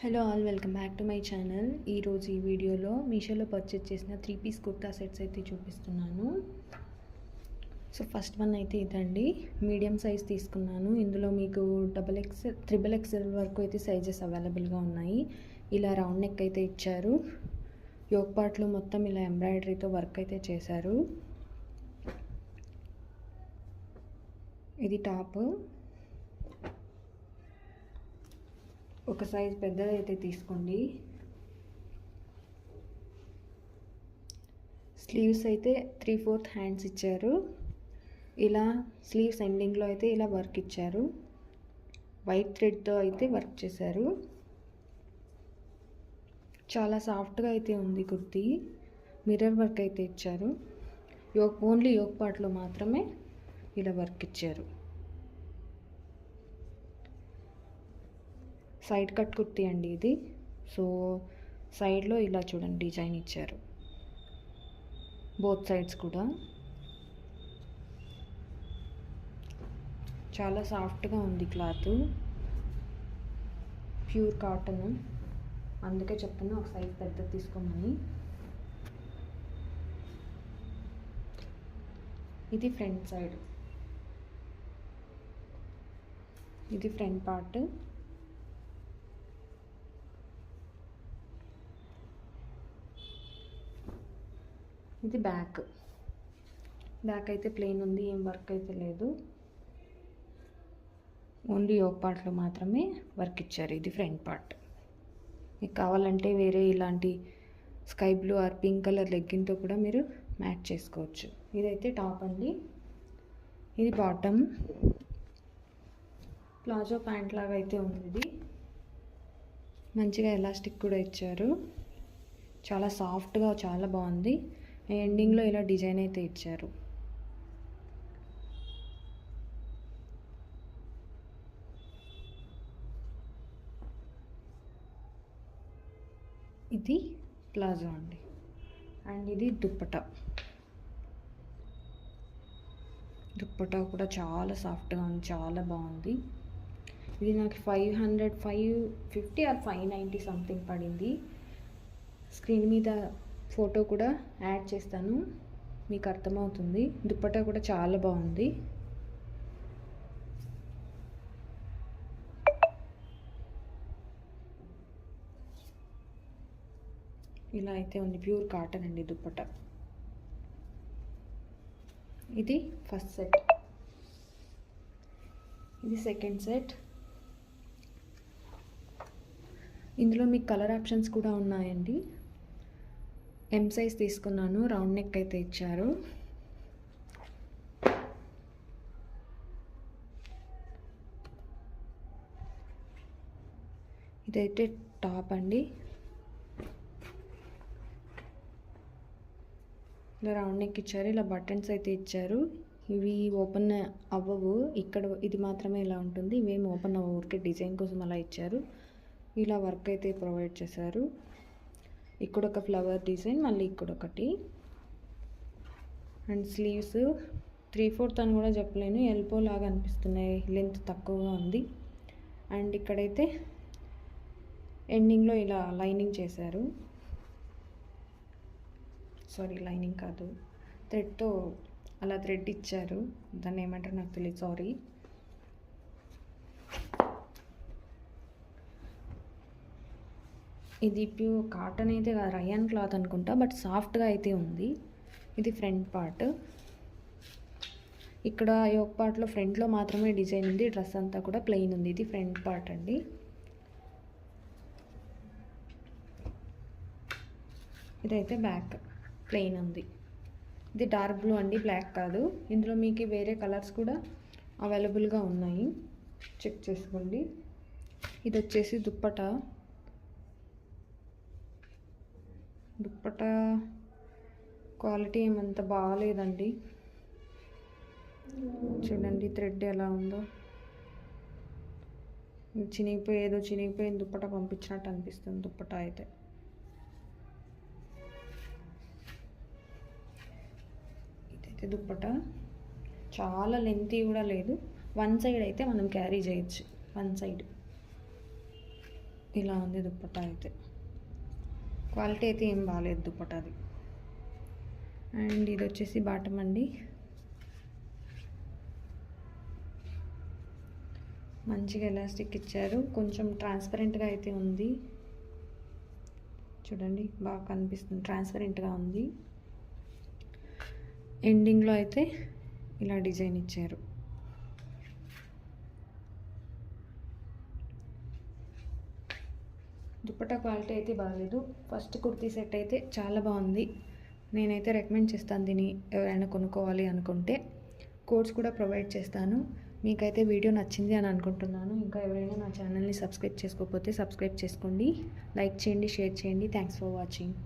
Hello all, welcome back to my channel. ఈరోజు ఈ వీడియోలో మీషోలో పర్చేజ్ చేసిన 3 పీస్ కుర్తా సెట్స్ అయితే చూపిస్తున్నాను. సో ఫస్ట్ వన్ అయితే ఇదండి, మీడియం సైజ్ తీసుకున్నాను. ఇందులో మీకు XXL వరకు అయితే సైజెస్ అవైలబుల్గా ఉన్నాయి. ఇలా రౌండ్ నెక్ అయితే ఇచ్చారు. యోక్ పార్ట్లో మొత్తం ఇలా ఎంబ్రాయిడరీతో వర్క్ అయితే చేశారు. ఇది టాప్. ఒక సైజ్ పెద్దది అయితే తీసుకోండి. స్లీవ్స్ అయితే 3/4 హ్యాండ్స్ ఇచ్చారు. ఇలా స్లీవ్స్ ఎండింగ్లో అయితే ఇలా వర్క్ ఇచ్చారు. వైట్ థ్రెడ్తో అయితే వర్క్ చేశారు. చాలా సాఫ్ట్గా అయితే ఉంది కుర్తీ. మిర్రర్ వర్క్ అయితే ఇచ్చారు. ఓన్లీ యోక్ పార్ట్లో మాత్రమే ఇలా వర్క్ ఇచ్చారు. సైడ్ కట్ కుర్తీ అండి ఇది. సో సైడ్లో ఇలా చూడండి డిజైన్ ఇచ్చారు, బోత్ సైడ్స్ కూడా. చాలా సాఫ్ట్గా ఉంది క్లాత్, ప్యూర్ కాటన్. అందుకే చెప్తున్నా ఒక సైజ్ పెద్దది తీసుకోమని. ఇది ఫ్రంట్ సైడ్, ఇది ఫ్రంట్ పార్ట్. ఇది బ్యాక్ అయితే ప్లెయిన్ ఉంది, ఏం వర్క్ అయితే లేదు. ఓన్లీ యోక్ పార్ట్లో మాత్రమే వర్క్ ఇచ్చారు. ఇది ఫ్రంట్ పార్ట్. మీకు కావాలంటే వేరే ఇలాంటి sky blue or pink colour లెగ్గిన్తో కూడా మీరు మ్యాచ్ చేసుకోవచ్చు. ఇదైతే టాప్ అండి. ఇది బాటమ్, ప్లాజో ప్యాంట్ లాగా అయితే ఉంది. ఇది మంచిగా ఎలాస్టిక్ కూడా ఇచ్చారు. చాలా సాఫ్ట్గా చాలా బాగుంది. ఎండింగ్లో ఇలా డిజైన్ అయితే ఇచ్చారు. ఇది ప్లాజో అండి. అండ్ ఇది దుప్పటా కూడా చాలా సాఫ్ట్గా ఉంది, చాలా బాగుంది. ఇది నాకు 550 ఆర్ 590 సంథింగ్ పడింది. స్క్రీన్ మీద ఫోటో కూడా యాడ్ చేస్తాను, మీకు అర్థమవుతుంది. దుప్పటా కూడా చాలా బాగుంది. ఇలా అయితే ఉంది, ప్యూర్ కాటన్ అండి దుప్పటా. ఇది ఫస్ట్ సెట్. ఇది సెకండ్ సెట్. ఇందులో మీకు కలర్ ఆప్షన్స్ కూడా ఉన్నాయండి. ఎం సైజ్ తీసుకున్నాను, రౌండ్ నెక్ అయితే ఇచ్చారు. ఇదైతే టాప్ అండి. ఇలా రౌండ్ నెక్ ఇచ్చారు, ఇలా బటన్స్ అయితే ఇచ్చారు. ఇవి ఓపెన్ అవ్వవు, ఇక్కడ ఇది మాత్రమే ఇలా ఉంటుంది. ఇవేమి ఓపెన్ అవ్వవు, ఊరికే డిజైన్ కోసం అలా ఇచ్చారు. ఇలా వర్క్ అయితే ప్రొవైడ్ చేశారు. ఇక్కడ ఒక ఫ్లవర్ డిజైన్, మళ్ళీ ఇక్కడ ఒకటి. అండ్ స్లీవ్స్ 3/4 అని కూడా చెప్పలేను, ఎల్బో లాగా అనిపిస్తున్నాయి, లెంత్ తక్కువగా ఉంది. అండ్ ఇక్కడైతే ఎండింగ్లో ఇలా లైనింగ్ చేశారు. సారీ, లైనింగ్ కాదు, థ్రెడ్తో అలా థ్రెడ్ ఇచ్చారు. దాన్ని ఏమంటారు నాకు తెలియదు, సారీ. ఇది ప్యూర్ కాటన్ అయితే కాదు, రయాన్ క్లాత్ అనుకుంటా, బట్ సాఫ్ట్గా అయితే ఉంది. ఇది ఫ్రంట్ పార్ట్. ఇక్కడ యోక్ పార్ట్లో ఫ్రంట్లో మాత్రమే డిజైన్ ఉంది, డ్రెస్ అంతా కూడా ప్లెయిన్ ఉంది. ఇది ఫ్రంట్ పార్ట్ అండి. ఇదైతే బ్యాక్ ప్లెయిన్ ఉంది. ఇది డార్క్ బ్లూ అండి, బ్లాక్ కాదు. ఇందులో మీకు వేరే కలర్స్ కూడా అవైలబుల్గా ఉన్నాయి, చెక్ చేసుకోండి. ఇది వచ్చేసి దుప్పటా క్వాలిటీ ఏమంత బాగాలేదండి. చూడండి థ్రెడ్ ఎలా ఉందో, చినిగిపోయిన దుప్పటా పంపించినట్టు అనిపిస్తుంది. దుప్పటా అయితే ఇదైతే దుప్పటా చాలా లెంతీ కూడా లేదు. వన్ సైడ్ అయితే మనం క్యారీ చేయొచ్చు, వన్ సైడ్. ఇలా ఉంది దుప్పట్టా అయితే. క్వాలిటీ అయితే ఏం బాగాలేదు దుప్పటాది. అండ్ ఇది వచ్చేసి బాటమ్ అండి. మంచిగా ఎలాస్టిక్ ఇచ్చారు, కొంచెం ట్రాన్స్పరెంట్గా అయితే ఉంది. చూడండి బాగా కనిపిస్తుంది, ట్రాన్స్పరెంట్గా ఉంది. ఎండింగ్లో అయితే ఇలా డిజైన్ ఇచ్చారు. దుపట్టా క్వాలిటీ అయితే బాగాలేదు. ఫస్ట్ కుర్తీ సెట్ అయితే చాలా బాగుంది. నేనైతే రికమెండ్ చేస్తాను దీన్ని ఎవరైనా కొనుక్కోవాలి అనుకుంటే. కోడ్స్ కూడా ప్రొవైడ్ చేస్తాను. మీకైతే వీడియో నచ్చింది అని అనుకుంటున్నాను. ఇంకా ఎవరైనా నా ఛానల్ని సబ్స్క్రైబ్ చేసుకోకపోతే సబ్స్క్రైబ్ చేసుకోండి, లైక్ చేయండి, షేర్ చేయండి. Thanks for watching.